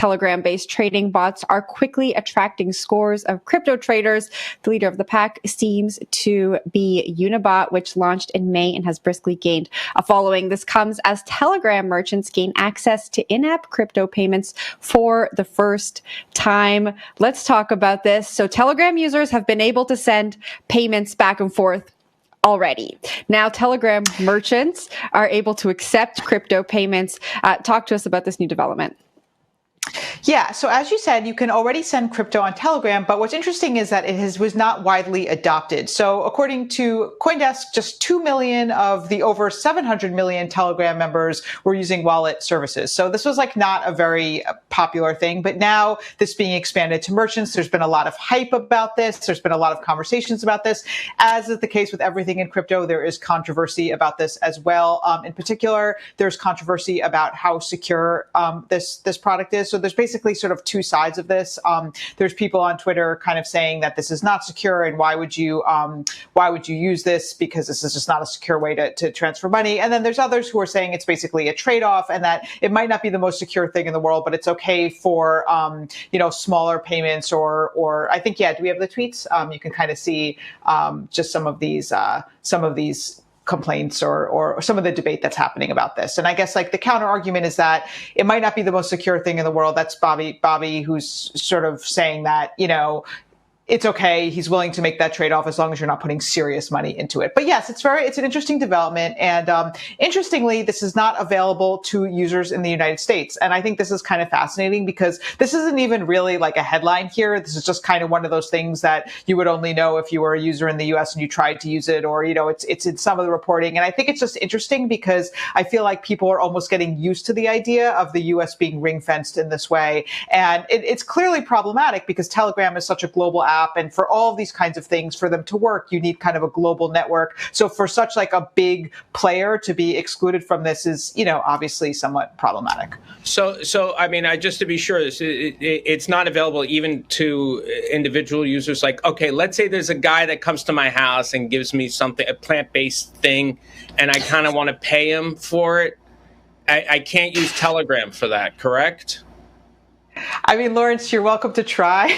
Telegram-based trading bots are quickly attracting scores of crypto traders. The leader of the pack seems to be Unibot, which launched in May and has briskly gained a following. This comes as Telegram merchants gain access to in-app crypto payments for the first time. Let's talk about this. So Telegram users have been able to send payments back and forth already. Now, Telegram merchants are able to accept crypto payments. Talk to us about this new development. Yeah, so as you said, you can already send crypto on Telegram, but what's interesting is that it was not widely adopted. So according to CoinDesk, just 2 million of the over 700 million Telegram members were using wallet services. So this was like not a very popular thing, but now this being expanded to merchants, there's been a lot of hype about this. There's been a lot of conversations about this. As is the case with everything in crypto, there is controversy about this as well. In particular, there's controversy about how secure this product is. So there's basically sort of two sides of this. There's people on Twitter kind of saying that this is not secure and why would you use this because this is just not a secure way to transfer money. And then there's others who are saying it's basically a trade-off and that it might not be the most secure thing in the world, but it's okay for smaller payments or I think do we have the tweets? You can kind of see just some of these complaints or some of the debate that's happening about this. And I guess like the counter argument is that it might not be the most secure thing in the world. That's Bobby, who's sort of saying that, it's okay. He's willing to make that trade-off as long as you're not putting serious money into it. But yes, it's an interesting development. And interestingly, this is not available to users in the United States. And I think this is kind of fascinating because this isn't even really like a headline here. This is just kind of one of those things that you would only know if you were a user in the US and you tried to use it, or, it's in some of the reporting. And I think it's just interesting because I feel like people are almost getting used to the idea of the US being ring-fenced in this way. And it's clearly problematic because Telegram is such a global app. And for all of these kinds of things, for them to work, you need kind of a global network. So for such like a big player to be excluded from this is, obviously somewhat problematic. So I mean, just to be sure, it's not available even to individual users. Like, okay, let's say there's a guy that comes to my house and gives me something, a plant-based thing, and I kind of want to pay him for it. I can't use Telegram for that, correct? I mean, Lawrence, you're welcome to try.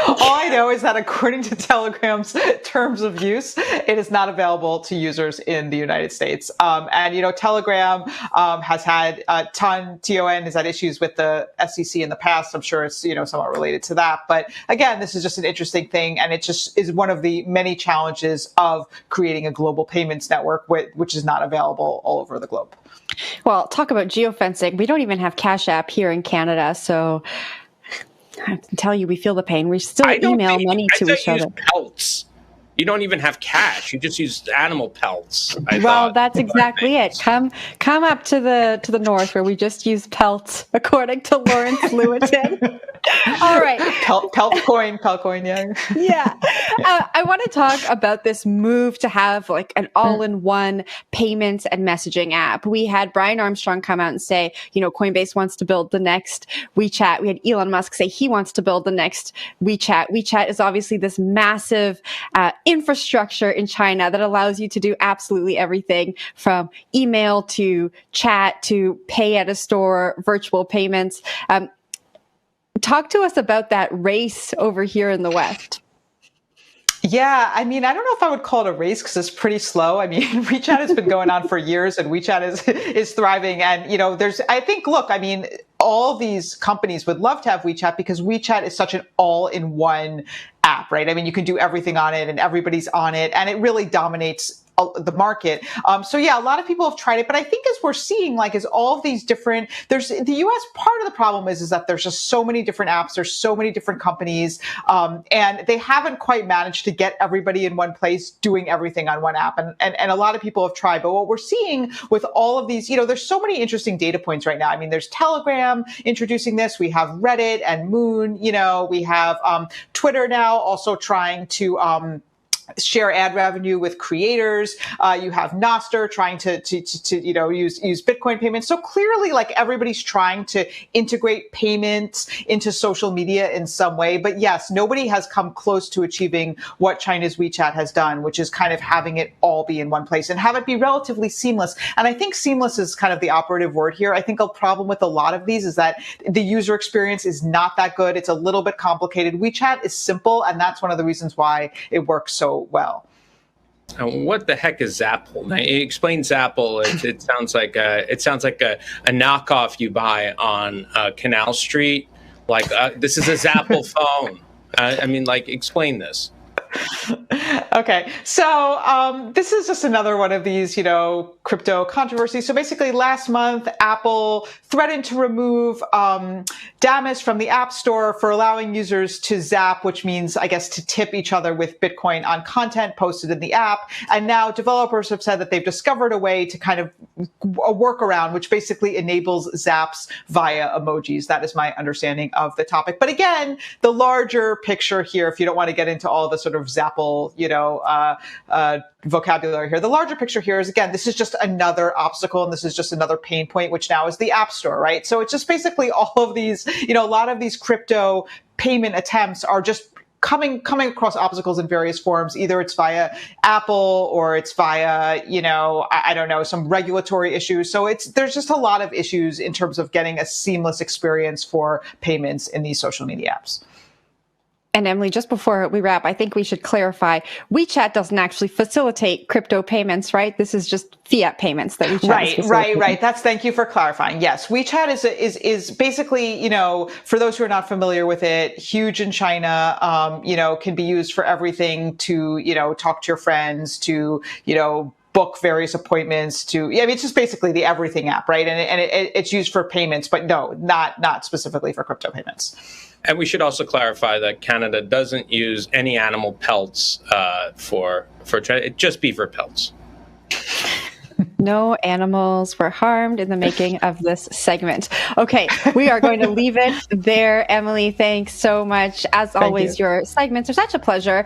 All I know is that according to Telegram's terms of use, it is not available to users in the United States. And Telegram has had TON has had issues with the SEC in the past. I'm sure it's, somewhat related to that. But again, this is just an interesting thing. And it just is one of the many challenges of creating a global payments network, which is not available all over the globe. Well, talk about geofencing. We don't even have Cash App here in Canada, so I can tell you we feel the pain. We still email money to each other. Pelts. You don't even have cash. You just use animal pelts. That's exactly it. Come up to the north where we just use pelts, according to Lawrence Lewitton. All right. Pelt coin, yeah. Yeah. I want to talk about this move to have like an all-in-one payments and messaging app. We had Brian Armstrong come out and say, Coinbase wants to build the next WeChat. We had Elon Musk say he wants to build the next WeChat. WeChat is obviously this massive infrastructure in China that allows you to do absolutely everything from email to chat to pay at a store, virtual payments. Talk to us about that race over here in the West. Yeah, I mean, I don't know if I would call it a race because it's pretty slow. I mean, WeChat has been going on for years and WeChat is thriving. And, all these companies would love to have WeChat because WeChat is such an all-in-one app, right? I mean, you can do everything on it and everybody's on it and it really dominates the market. A lot of people have tried it, but I think as we're seeing, is all of these different, there's the US part of the problem is that there's just so many different apps. There's so many different companies, and they haven't quite managed to get everybody in one place doing everything on one app. And a lot of people have tried, but what we're seeing with all of these, there's so many interesting data points right now. I mean, there's Telegram introducing this. We have Reddit and Moon, we have Twitter now also trying to share ad revenue with creators. You have Nostr trying to use Bitcoin payments. So clearly, like, everybody's trying to integrate payments into social media in some way. But yes, nobody has come close to achieving what China's WeChat has done, which is kind of having it all be in one place and have it be relatively seamless. And I think seamless is kind of the operative word here. I think a problem with a lot of these is that the user experience is not that good. It's a little bit complicated. WeChat is simple, and that's one of the reasons why it works so well. What the heck is Zapple? Now, explain Zapple. It sounds like a knockoff you buy on Canal Street. Like, this is a Zapple phone. I mean, like, explain this. Okay, so this is just another one of these, crypto controversies. So basically, last month, Apple threatened to remove Damus from the App Store for allowing users to zap, which means, I guess, to tip each other with Bitcoin on content posted in the app. And now developers have said that they've discovered a way to kind of a workaround, which basically enables zaps via emojis. That is my understanding of the topic. But again, the larger picture here, if you don't want to get into all the sort of Zapple, vocabulary here. The larger picture here is, again, this is just another obstacle, and this is just another pain point, which now is the App Store, right? So it's just basically all of these, a lot of these crypto payment attempts are just coming across obstacles in various forms. Either it's via Apple or it's via, I don't know, some regulatory issues. So there's just a lot of issues in terms of getting a seamless experience for payments in these social media apps. And Emily, just before we wrap, I think we should clarify, WeChat doesn't actually facilitate crypto payments, right? This is just fiat payments that WeChat is Right. Thank you for clarifying. Yes, WeChat is basically, for those who are not familiar with it, huge in China, can be used for everything to, talk to your friends, to, book various appointments, it's just basically the everything app, right? And it's used for payments, but no, not specifically for crypto payments. And we should also clarify that Canada doesn't use any animal pelts for just beaver pelts. No animals were harmed in the making of this segment. Okay, we are going to leave it there. Emily, thanks so much. As always, your segments are such a pleasure.